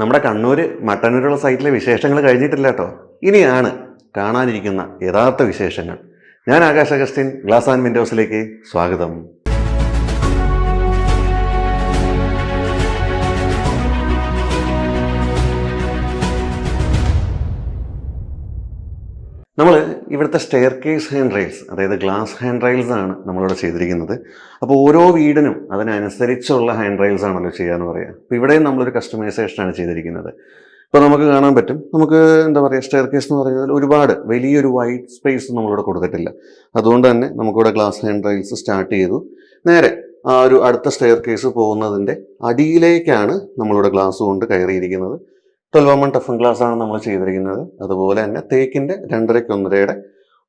നമ്മുടെ കണ്ണൂർ മട്ടന്നൂരുള്ള സൈറ്റിലെ വിശേഷങ്ങൾ കഴിഞ്ഞിട്ടില്ല കേട്ടോ. ഇനിയാണ് കാണാനിരിക്കുന്ന യഥാർത്ഥ വിശേഷങ്ങൾ. ഞാൻ ആകാശ് അഗസ്റ്റിൻ, ഗ്ലാസ് ആൻഡ് വിൻഡോസിലേക്ക് സ്വാഗതം. നമ്മൾ ഇവിടുത്തെ സ്റ്റെയർ കേസ് ഹാൻഡ് റെയിൽസ്, അതായത് ഗ്ലാസ് ഹാൻഡ് റെയിൽസ് ആണ് നമ്മളിവിടെ ചെയ്തിരിക്കുന്നത്. അപ്പോൾ ഓരോ വീടിനും അതിനനുസരിച്ചുള്ള ഹാൻഡ് റെയിൽസ് ആണല്ലോ ചെയ്യാന്ന് പറയാം. അപ്പോൾ ഇവിടെയും നമ്മളൊരു കസ്റ്റമൈസേഷനാണ് ചെയ്തിരിക്കുന്നത്. ഇപ്പോൾ നമുക്ക് കാണാൻ പറ്റും, നമുക്ക് എന്താ പറയുക, സ്റ്റെയർ കേസ് എന്ന് പറയുന്നത് ഒരുപാട് വലിയൊരു വൈറ്റ് സ്പേസ് നമ്മളിവിടെ കൊടുത്തിട്ടില്ല. അതുകൊണ്ട് തന്നെ നമുക്കിവിടെ ഗ്ലാസ് ഹാൻഡ് റെയിൽസ് സ്റ്റാർട്ട് ചെയ്തു. നേരെ ആ ഒരു അടുത്ത സ്റ്റെയർ കേസ് പോകുന്നതിൻ്റെ അടിയിലേക്കാണ് നമ്മളിവിടെ ഗ്ലാസ് കൊണ്ട് കയറിയിരിക്കുന്നത്. 12mm ടഫൻ ഗ്ലാസ് ആണ് നമ്മൾ ചെയ്തിരിക്കുന്നത്. അതുപോലെ തന്നെ തേക്കിൻ്റെ 2.5-1.5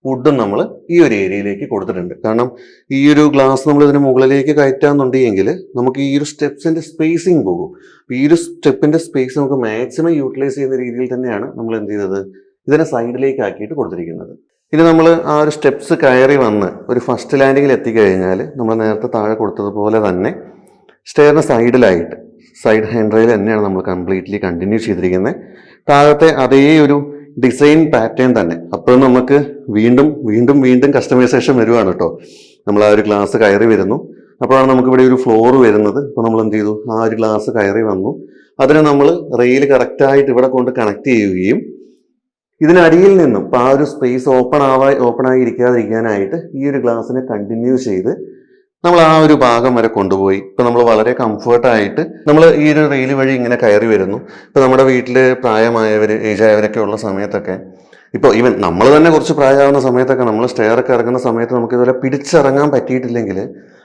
വുഡും നമ്മൾ ഈ ഒരു ഏരിയയിലേക്ക് കൊടുത്തിട്ടുണ്ട്. കാരണം ഈ ഒരു ഗ്ലാസ് നമ്മൾ ഇതിന് മുകളിലേക്ക് കയറ്റാന്നുണ്ടെങ്കിൽ നമുക്ക് ഈ ഒരു സ്റ്റെപ്സിന്റെ സ്പേസിങ് പോകും. ഈ ഒരു സ്റ്റെപ്പിന്റെ സ്പേസ് നമുക്ക് മാക്സിമം യൂട്ടിലൈസ് ചെയ്യുന്ന രീതിയിൽ തന്നെയാണ് നമ്മൾ എന്ത് ചെയ്തത്, ഇതിനെ സൈഡിലേക്ക് ആക്കിയിട്ട് കൊടുത്തിരിക്കുന്നത്. ഇനി നമ്മൾ ആ ഒരു സ്റ്റെപ്സ് കയറി വന്ന് ഒരു ഫസ്റ്റ് ലാൻഡിങ്ങിൽ എത്തിക്കഴിഞ്ഞാൽ നമ്മൾ നേരത്തെ താഴെ കൊടുത്തതുപോലെ തന്നെ സ്റ്റെയറിന് സൈഡിലായിട്ട് സൈഡ് ഹാൻഡ് റെയിൽ തന്നെയാണ് നമ്മൾ കംപ്ലീറ്റ്ലി കണ്ടിന്യൂ ചെയ്തിരിക്കുന്നത്. താഴത്തെ അതേ ഒരു ഡിസൈൻ പാറ്റേൺ തന്നെ. അപ്പോൾ നമുക്ക് വീണ്ടും വീണ്ടും വീണ്ടും കസ്റ്റമൈസേഷൻ വരുവാണ് കേട്ടോ. നമ്മൾ ആ ഒരു ഗ്ലാസ് കയറി വരുന്നു, അപ്പോഴാണ് നമുക്ക് ഇവിടെ ഒരു ഫ്ലോർ വരുന്നത്. അപ്പോൾ നമ്മൾ എന്ത് ചെയ്തു, ആ ഒരു ഗ്ലാസ് കയറി വന്നു, അതിനെ നമ്മൾ റെയിൽ കറക്റ്റായിട്ട് ഇവിടെ കൊണ്ട് കണക്ട് ചെയ്യുകയും ഇതിനടിയിൽ നിന്നും ഇപ്പോൾ ആ ഒരു സ്പേസ് ഓപ്പൺ ആയി ഇരിക്കാതിരിക്കാനായിട്ട് ഈ ഒരു ഗ്ലാസ്സിനെ കണ്ടിന്യൂ ചെയ്ത് നമ്മൾ ആ ഒരു ഭാഗം വരെ കൊണ്ടുപോയി. ഇപ്പൊ നമ്മൾ വളരെ കംഫർട്ടായിട്ട് നമ്മൾ ഈ ഒരു റെയിൽ വഴി ഇങ്ങനെ കയറി വരുന്നു. ഇപ്പൊ നമ്മുടെ വീട്ടിൽ പ്രായമായവർ, ഏജ് ആയവരൊക്കെ ഉള്ള സമയത്തൊക്കെ, ഇപ്പോൾ ഈവൻ നമ്മൾ തന്നെ കുറച്ച് പ്രായമാവുന്ന സമയത്തൊക്കെ നമ്മൾ സ്റ്റെയർ ഒക്കെ ഇറങ്ങുന്ന സമയത്ത് നമുക്ക് ഇതുപോലെ പിടിച്ചിറങ്ങാൻ പറ്റിയിട്ടില്ലെങ്കിൽ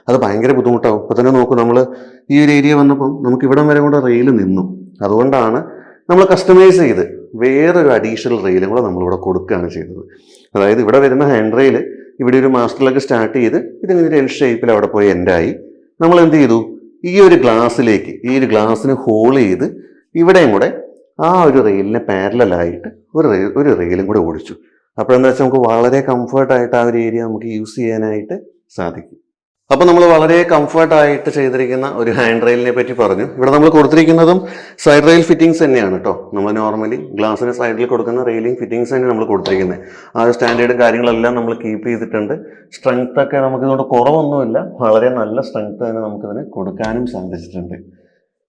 അത് ഭയങ്കര ബുദ്ധിമുട്ടാവും. ഇപ്പൊ തന്നെ നോക്കൂ, നമ്മൾ ഈ ഒരു ഏരിയ വന്നപ്പം നമുക്ക് ഇവിടം വരെ കൊണ്ട് റെയിൽ നിന്നു. അതുകൊണ്ടാണ് നമ്മൾ കസ്റ്റമൈസ് ചെയ്ത് വേറൊരു അഡീഷണൽ റെയിലും കൂടെ നമ്മളിവിടെ കൊടുക്കുകയാണ് ചെയ്തത്. അതായത് ഇവിടെ വരുന്ന ഹാൻഡ് റെയിൽ ഇവിടെ ഒരു മാസ്റ്ററിലേക്ക് സ്റ്റാർട്ട് ചെയ്ത് ഇതിങ്ങനെ ഒരു എൽ ഷേപ്പിൽ അവിടെ പോയി എൻഡായി. നമ്മൾ എന്ത് ചെയ്തു, ഈ ഒരു ഗ്ലാസ്സിലേക്ക്, ഈ ഒരു ഗ്ലാസ്സിന് ഹോൾ ചെയ്ത് ഇവിടെയും കൂടെ ആ ഒരു റെയിലിനെ പാരലായിട്ട് ഒരു റെയിലും കൂടെ ഓടിച്ചു. അപ്പോഴെന്താ വെച്ചാൽ നമുക്ക് വളരെ കംഫർട്ടായിട്ട് ആ ഒരു ഏരിയ നമുക്ക് യൂസ് ചെയ്യാനായിട്ട് സാധിക്കും. അപ്പോൾ നമ്മൾ വളരെ കംഫർട്ടായിട്ട് ചെയ്തിരിക്കുന്ന ഒരു ഹാൻഡ് റെയിലിനെ പറ്റി പറഞ്ഞു. ഇവിടെ നമ്മൾ കൊടുത്തിരിക്കുന്നതും സൈഡ് റെയിൽ ഫിറ്റിംഗ്സ് തന്നെയാണ് കേട്ടോ. നമ്മൾ നോർമലി ഗ്ലാസിന് സൈഡിൽ കൊടുക്കുന്ന റെയിലിംഗ് ഫിറ്റിംഗ്സ് തന്നെ നമ്മൾ കൊടുത്തിരിക്കുന്നത്. ആ ഒരു സ്റ്റാൻഡേർഡും കാര്യങ്ങളെല്ലാം നമ്മൾ കീപ്പ് ചെയ്തിട്ടുണ്ട്. സ്ട്രെങ്ത് ഒക്കെ നമുക്കിതുകൊണ്ട് കുറവൊന്നുമില്ല, വളരെ നല്ല സ്ട്രെങ്ത് തന്നെ നമുക്കിതിന് കൊടുക്കാനും സാധിച്ചിട്ടുണ്ട്.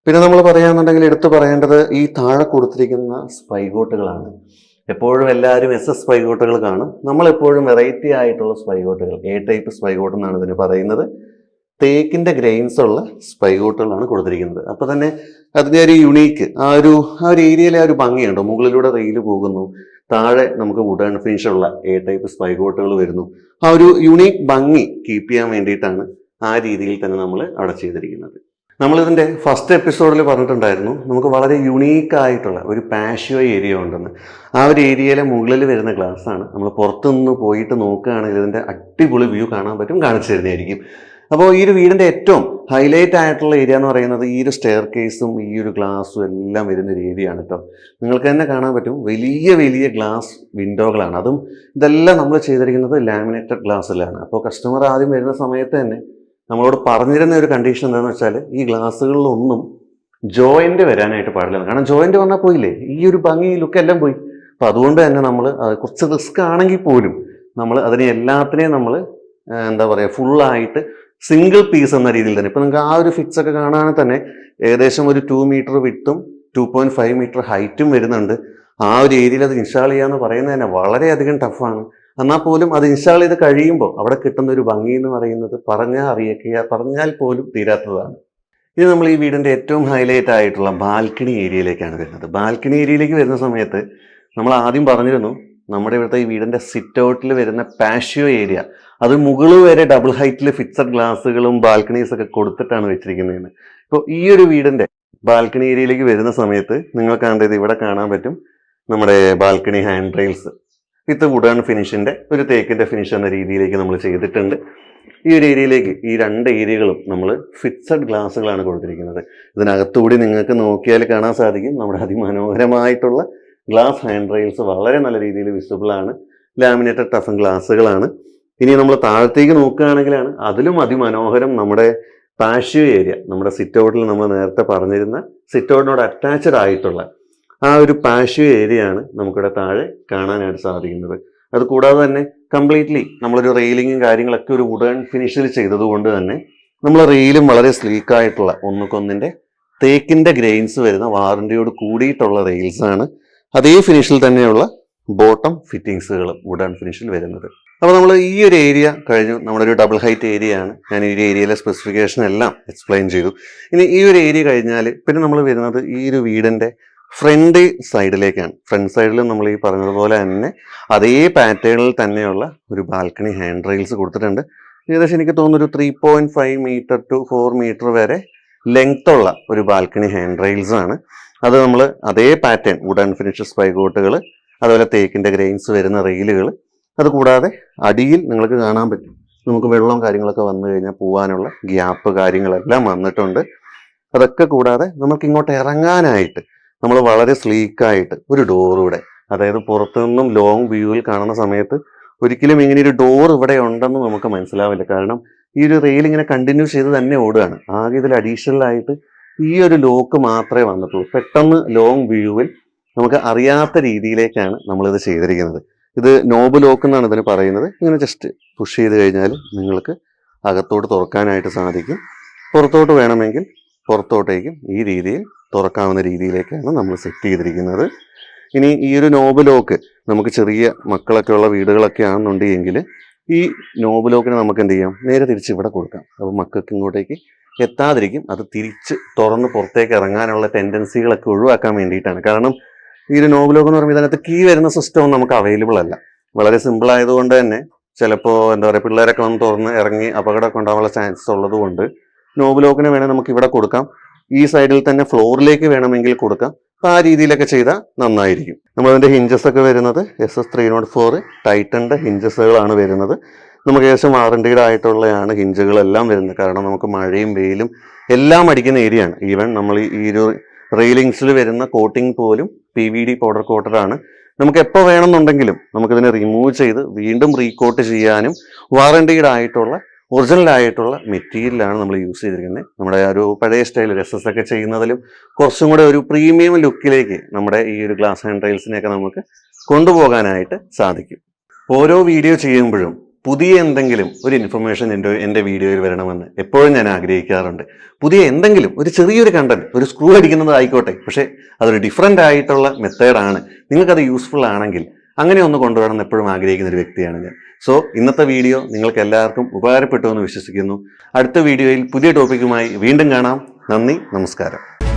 പിന്നെ നമ്മൾ പറയാന്നുണ്ടെങ്കിൽ എടുത്തു പറയേണ്ടത് ഈ താഴെ കൊടുത്തിരിക്കുന്ന സ്പൈഗോട്ടുകളാണ്. എപ്പോഴും എല്ലാവരും SS സ്പൈഗോട്ടുകൾ കാണും. നമ്മളെപ്പോഴും വെറൈറ്റി ആയിട്ടുള്ള സ്പൈഗോട്ടുകൾ, A ടൈപ്പ് സ്പൈഗോട്ട് എന്നാണ് ഇതിന് പറയുന്നത്. തേക്കിൻ്റെ ഗ്രെയിൻസ് ഉള്ള സ്പൈഗോട്ടുകളാണ് കൊടുത്തിരിക്കുന്നത്. അപ്പോൾ തന്നെ അതിൻ്റെ ഒരു യുണീക്ക് ആ ഒരു ഏരിയയിലെ ആ ഒരു ഭംഗിയുണ്ടോ. മുകളിലൂടെ റെയിൽ പോകുന്നു, താഴെ നമുക്ക് വുഡൻ ഫിനിഷ് ഉള്ള A ടൈപ്പ് സ്പൈഗോട്ടുകൾ വരുന്നു. ആ ഒരു യുണീക്ക് ഭംഗി കീപ്പ് ചെയ്യാൻ വേണ്ടിയിട്ടാണ് ആ രീതിയിൽ തന്നെ നമ്മൾ അവിടെ ചെയ്തിരിക്കുന്നത്. നമ്മളിതിൻ്റെ ഫസ്റ്റ് എപ്പിസോഡിൽ പറഞ്ഞിട്ടുണ്ടായിരുന്നു, നമുക്ക് വളരെ യുണീക്കായിട്ടുള്ള ഒരു പാഷ്യോ ഏരിയ ഉണ്ടെന്ന്. ആ ഒരു ഏരിയയിലെ മുകളിൽ വരുന്ന ഗ്ലാസ്സാണ്. നമ്മൾ പുറത്തുനിന്ന് പോയിട്ട് നോക്കുകയാണെങ്കിൽ ഇതിൻ്റെ അടിപൊളി വ്യൂ കാണാൻ പറ്റും, കാണിച്ചു തരുന്നതായിരിക്കും. അപ്പോൾ ഈ ഒരു വീടിൻ്റെ ഏറ്റവും ഹൈലൈറ്റ് ആയിട്ടുള്ള ഏരിയ എന്ന് പറയുന്നത് ഈ ഒരു സ്റ്റെയർ കേസും ഈ ഒരു ഗ്ലാസും എല്ലാം വരുന്നൊരു ഏരിയ ആണ് കേട്ടോ. നിങ്ങൾക്ക് തന്നെ കാണാൻ പറ്റും, വലിയ വലിയ ഗ്ലാസ് വിൻഡോകളാണ്. അതും ഇതെല്ലാം നമ്മൾ ചെയ്തിരിക്കുന്നത് ലാമിനേറ്റഡ് ഗ്ലാസ്സിലാണ്. അപ്പോൾ കസ്റ്റമർ ആദ്യം വരുന്ന സമയത്ത് തന്നെ നമ്മളോട് പറഞ്ഞിരുന്ന ഒരു കണ്ടീഷൻ എന്താണെന്ന് വെച്ചാൽ, ഈ ഗ്ലാസ്സുകളിലൊന്നും ജോയിന്റ് വരാനായിട്ട് പാടില്ല. കാരണം ജോയിന്റ് വന്നാൽ പോയില്ലേ, ഈ ഒരു ഭംഗി ലുക്ക് എല്ലാം പോയി. അപ്പം അതുകൊണ്ട് തന്നെ നമ്മൾ കുറച്ച് റിസ്ക് ആണെങ്കിൽ പോലും നമ്മൾ അതിനെ എല്ലാത്തിനെയും നമ്മൾ എന്താ പറയുക, ഫുള്ളായിട്ട് സിംഗിൾ പീസ് എന്ന രീതിയിൽ തന്നെ. ഇപ്പം നിങ്ങൾക്ക് ആ ഒരു ഫിക്സ് ഒക്കെ കാണുകയാണെങ്കിൽ തന്നെ ഏകദേശം ഒരു 2 മീറ്റർ വിഡ്ത്തും 2.5 മീറ്റർ ഹൈറ്റും വരുന്നുണ്ട്. ആ ഒരു ഏരിയയിൽ അത് ഇൻസ്റ്റാൾ ചെയ്യാന്ന് പറയുന്നത് തന്നെ വളരെയധികം ടഫാണ്. എന്നാൽ പോലും അത് ഇൻസ്റ്റാൾ ചെയ്ത് കഴിയുമ്പോൾ അവിടെ കിട്ടുന്ന ഒരു ഭംഗി എന്ന് പറയുന്നത് പറഞ്ഞാൽ പോലും തീരാത്തതാണ്. ഇനി നമ്മൾ ഈ വീടിൻ്റെ ഏറ്റവും ഹൈലൈറ്റ് ആയിട്ടുള്ള ബാൽക്കണി ഏരിയയിലേക്കാണ് വരുന്നത്. ബാൽക്കണി ഏരിയയിലേക്ക് വരുന്ന സമയത്ത് നമ്മൾ ആദ്യം പറഞ്ഞിരുന്നു, നമ്മുടെ ഇവിടുത്തെ ഈ വീടിൻ്റെ സിറ്റ് ഔട്ടിൽ വരുന്ന പാഷ്യോ ഏരിയ, അത് മുകളിൽ വരെ ഡബിൾ ഹൈറ്റിൽ ഫിക്സഡ് ഗ്ലാസുകളും ബാൽക്കണീസൊക്കെ കൊടുത്തിട്ടാണ് വെച്ചിരിക്കുന്നതെന്ന്. ഇപ്പോൾ ഈ ഒരു വീടിൻ്റെ ബാൽക്കണി ഏരിയയിലേക്ക് വരുന്ന സമയത്ത് നിങ്ങൾ കണ്ടത് ഇവിടെ കാണാൻ പറ്റും, നമ്മുടെ ബാൽക്കണി ഹാൻഡ് റെയിൽസ് വിത്ത് വുഡൻ ഫിനിഷിൻ്റെ ഒരു തേക്കിൻ്റെ ഫിനിഷ് എന്ന രീതിയിലേക്ക് നമ്മൾ ചെയ്തിട്ടുണ്ട്. ഈ ഒരു ഏരിയയിലേക്ക് ഈ 2 ഏരിയകളും നമ്മൾ ഫിക്സഡ് ഗ്ലാസ്സുകളാണ് കൊടുത്തിരിക്കുന്നത്. ഇതിനകത്തുകൂടി നിങ്ങൾക്ക് നോക്കിയാൽ കാണാൻ സാധിക്കും നമ്മുടെ അതിമനോഹരമായിട്ടുള്ള ഗ്ലാസ് ഹാൻഡ് റെയിൽസ് വളരെ നല്ല രീതിയിൽ വിസിബിൾ ആണ്. ലാമിനേറ്റഡ് ടഫൻ ഗ്ലാസ്സുകളാണ്. ഇനി നമ്മൾ താഴത്തേക്ക് നോക്കുകയാണെങ്കിലാണ് അതിലും അതിമനോഹരം നമ്മുടെ പാഷ്യോ ഏരിയ, നമ്മുടെ സിറ്റ് ഔട്ടിൽ നമ്മൾ നേരത്തെ പറഞ്ഞിരുന്ന സിറ്റ് ഔട്ടിനോട് അറ്റാച്ച്ഡ് ആയിട്ടുള്ള ആ ഒരു പാഷ്യോ ഏരിയ ആണ് നമുക്കിവിടെ താഴെ കാണാനായിട്ട് സാധിക്കുന്നത്. അത് കൂടാതെ തന്നെ കംപ്ലീറ്റ്ലി നമ്മളൊരു റെയിലിങ്ങും കാര്യങ്ങളൊക്കെ ഒരു വുഡൻ ഫിനിഷിൽ ചെയ്തതുകൊണ്ട് തന്നെ നമ്മൾ റെയിലും വളരെ സ്ലീക്കായിട്ടുള്ള ഒന്നുകൊന്നിൻ്റെ തേക്കിൻ്റെ ഗ്രെയിൻസ് വരുന്ന വാറണ്ടിയോട് കൂടിയിട്ടുള്ള റെയിൽസ് ആണ്. അതേ ഫിനിഷിൽ തന്നെയുള്ള ബോട്ടം ഫിറ്റിങ്സുകളും വുഡൻ ഫിനിഷിൽ വരുന്നത്. അപ്പോൾ നമ്മൾ ഈ ഒരു ഏരിയ കഴിഞ്ഞു. നമ്മളൊരു ഡബിൾ ഹൈറ്റ് ഏരിയ ആണ്. ഞാൻ ഈ ഒരു ഏരിയയിലെ സ്പെസിഫിക്കേഷൻ എല്ലാം എക്സ്പ്ലെയിൻ ചെയ്തു. ഇനി ഈ ഒരു ഏരിയ കഴിഞ്ഞാൽ പിന്നെ നമ്മൾ വരുന്നത് ഈ ഒരു വീടിൻ്റെ ഫ്രണ്ട് സൈഡിലേക്കാണ്. ഫ്രണ്ട് സൈഡിലും നമ്മൾ ഈ പറഞ്ഞതുപോലെ തന്നെ അതേ പാറ്റേണിൽ തന്നെയുള്ള ഒരു ബാൽക്കണി ഹാൻഡ് റെയിൽസ് കൊടുത്തിട്ടുണ്ട്. ഏകദേശം എനിക്ക് തോന്നുന്നു ഒരു 3.5 മീറ്റർ ടു 4 മീറ്റർ വരെ ലെങ്ത് ഉള്ള ഒരു ബാൽക്കണി ഹാൻഡ് റെയിൽസ് ആണ്. അത് നമ്മൾ അതേ പാറ്റേൺ വുഡൻ ഫിനിഷ് സ്പൈഗോട്ടുകൾ, അതുപോലെ തേക്കിൻ്റെ ഗ്രെയിൻസ് വരുന്ന റെയിലുകൾ, അതുകൂടാതെ അടിയിൽ നിങ്ങൾക്ക് കാണാൻ പറ്റും നമുക്ക് വെള്ളവും കാര്യങ്ങളൊക്കെ വന്നു കഴിഞ്ഞാൽ പോകാനുള്ള ഗ്യാപ്പ് കാര്യങ്ങളെല്ലാം വന്നിട്ടുണ്ട്. അതൊക്കെ കൂടാതെ നമുക്ക് ഇങ്ങോട്ട് ഇറങ്ങാനായിട്ട് നമ്മൾ വളരെ സ്ലീക്കായിട്ട് ഒരു ഡോറൂടെ, അതായത് പുറത്തു നിന്നും ലോങ് വ്യൂവിൽ കാണുന്ന സമയത്ത് ഒരിക്കലും ഇങ്ങനെ ഒരു ഡോർ ഇവിടെ ഉണ്ടെന്ന് നമുക്ക് മനസ്സിലാവില്ല. കാരണം ഈ ഒരു റെയിൽ ഇങ്ങനെ കണ്ടിന്യൂ ചെയ്ത് തന്നെ ഓടുകയാണ്. ആകെ ഇതിൽ അഡീഷണൽ ആയിട്ട് ഈ ഒരു ലോക്ക് മാത്രമേ വന്നിട്ടുള്ളൂ. പെട്ടെന്ന് ലോങ് വ്യൂവിൽ നമുക്ക് അറിയാത്ത രീതിയിലേക്കാണ് നമ്മളിത് ചെയ്തിരിക്കുന്നത്. ഇത് നോബ് ലോക്ക് എന്നാണ് ഇതിന് പറയുന്നത്. ഇങ്ങനെ ജസ്റ്റ് പുഷ് ചെയ്ത് കഴിഞ്ഞാൽ നിങ്ങൾക്ക് അകത്തോട്ട് തുറക്കാനായിട്ട് സാധിക്കും. പുറത്തോട്ട് വേണമെങ്കിൽ പുറത്തോട്ടേക്കും ഈ രീതിയിൽ തുറക്കാവുന്ന രീതിയിലേക്കാണ് നമ്മൾ സെറ്റ് ചെയ്തിരിക്കുന്നത്. ഇനി ഈ ഒരു നോബ് ലോക്ക് നമുക്ക് ചെറിയ മക്കളൊക്കെ ഉള്ള വീടുകളൊക്കെ ആണെന്നുണ്ടെങ്കിൽ ഈ നോബ് ലോക്കിന് നമുക്ക് എന്ത് ചെയ്യാം, നേരെ തിരിച്ച് ഇവിടെ കൊടുക്കാം. അപ്പോൾ മക്കൾക്ക് ഇങ്ങോട്ടേക്ക് എത്താതിരിക്കും. അത് തിരിച്ച് തുറന്ന് പുറത്തേക്ക് ഇറങ്ങാനുള്ള ടെൻഡൻസികളൊക്കെ ഒഴിവാക്കാൻ വേണ്ടിയിട്ടാണ്. കാരണം ഈ ഒരു നോബ് ലോക്ക് എന്ന് പറയുമ്പോൾ ഇതിനകത്ത് കീ വരുന്ന സിസ്റ്റം നമുക്ക് അവൈലബിൾ അല്ല. വളരെ സിമ്പിൾ ആയതുകൊണ്ട് തന്നെ ചിലപ്പോൾ എന്താ പറയുക, പിള്ളേരൊക്കെ വന്ന് തുറന്ന് ഇറങ്ങി അപകടമൊക്കെ ഉണ്ടാവാനുള്ള ചാൻസസ് ഉള്ളത് കൊണ്ട് നോബ് ലോക്കിന് വേണമെങ്കിൽ നമുക്ക് ഇവിടെ കൊടുക്കാം. ഈ സൈഡിൽ തന്നെ ഫ്ലോറിലേക്ക് വേണമെങ്കിൽ കൊടുക്കാം. അപ്പോൾ ആ രീതിയിലൊക്കെ ചെയ്താൽ നന്നായിരിക്കും. നമ്മളതിൻ്റെ ഹിഞ്ചസ് ഒക്കെ വരുന്നത് SS 304 ടൈറ്റൻ്റെ ഹിഞ്ചസുകളാണ് വരുന്നത്. നമുക്ക് ഏകദേശം വാറണ്ടീഡ് ആയിട്ടുള്ളതാണ് ഹിഞ്ചുകളെല്ലാം വരുന്നത്. കാരണം നമുക്ക് മഴയും വെയിലും എല്ലാം അടിക്കുന്ന ഏരിയ ആണ്. ഈവൻ നമ്മൾ ഈ ഒരു റെയിലിങ്സിൽ വരുന്ന കോട്ടിംഗ് പോലും PVD പൗഡർ കോട്ടഡാണ്. നമുക്ക് എപ്പോൾ വേണമെന്നുണ്ടെങ്കിലും നമുക്കിതിനെ റിമൂവ് ചെയ്ത് വീണ്ടും റീകോട്ട് ചെയ്യാനും വാറണ്ടീഡ് ആയിട്ടുള്ള ഒറിജിനൽ ആയിട്ടുള്ള മെറ്റീരിയലാണ് നമ്മൾ യൂസ് ചെയ്തിരിക്കുന്നത്. നമ്മുടെ ഒരു പഴയ സ്റ്റൈൽ SS ഒക്കെ ചെയ്യുന്നതിലും കുറച്ചും കൂടെ ഒരു പ്രീമിയം ലുക്കിലേക്ക് നമ്മുടെ ഈ ഒരു ഗ്ലാസ് ഹാൻഡ് റെയിൽസിനെയൊക്കെ നമുക്ക് കൊണ്ടുപോകാനായിട്ട് സാധിക്കും. ഓരോ വീഡിയോ ചെയ്യുമ്പോഴും പുതിയ എന്തെങ്കിലും ഒരു ഇൻഫർമേഷൻ എൻ്റെ വീഡിയോയിൽ വരണമെന്ന് എപ്പോഴും ഞാൻ ആഗ്രഹിക്കാറുണ്ട്. പുതിയ എന്തെങ്കിലും ഒരു ചെറിയൊരു കണ്ടന്റ്, ഒരു സ്ക്രൂ അടിക്കുന്നത് ആയിക്കോട്ടെ, പക്ഷേ അതൊരു ഡിഫറെൻ്റ് ആയിട്ടുള്ള മെത്തേഡാണ്, നിങ്ങൾക്കത് യൂസ്ഫുൾ ആണെങ്കിൽ അങ്ങനെ ഒന്ന് കൊണ്ടുവരണം എപ്പോഴും ആഗ്രഹിക്കുന്ന ഒരു വ്യക്തിയാണ് ഞാൻ. സോ ഇന്നത്തെ വീഡിയോ നിങ്ങൾക്ക് എല്ലാവർക്കും ഉപകാരപ്പെട്ടു എന്ന് വിശ്വസിക്കുന്നു. അടുത്ത വീഡിയോയിൽ പുതിയ ടോപ്പിക്കുമായി വീണ്ടും കാണാം. നന്ദി, നമസ്കാരം.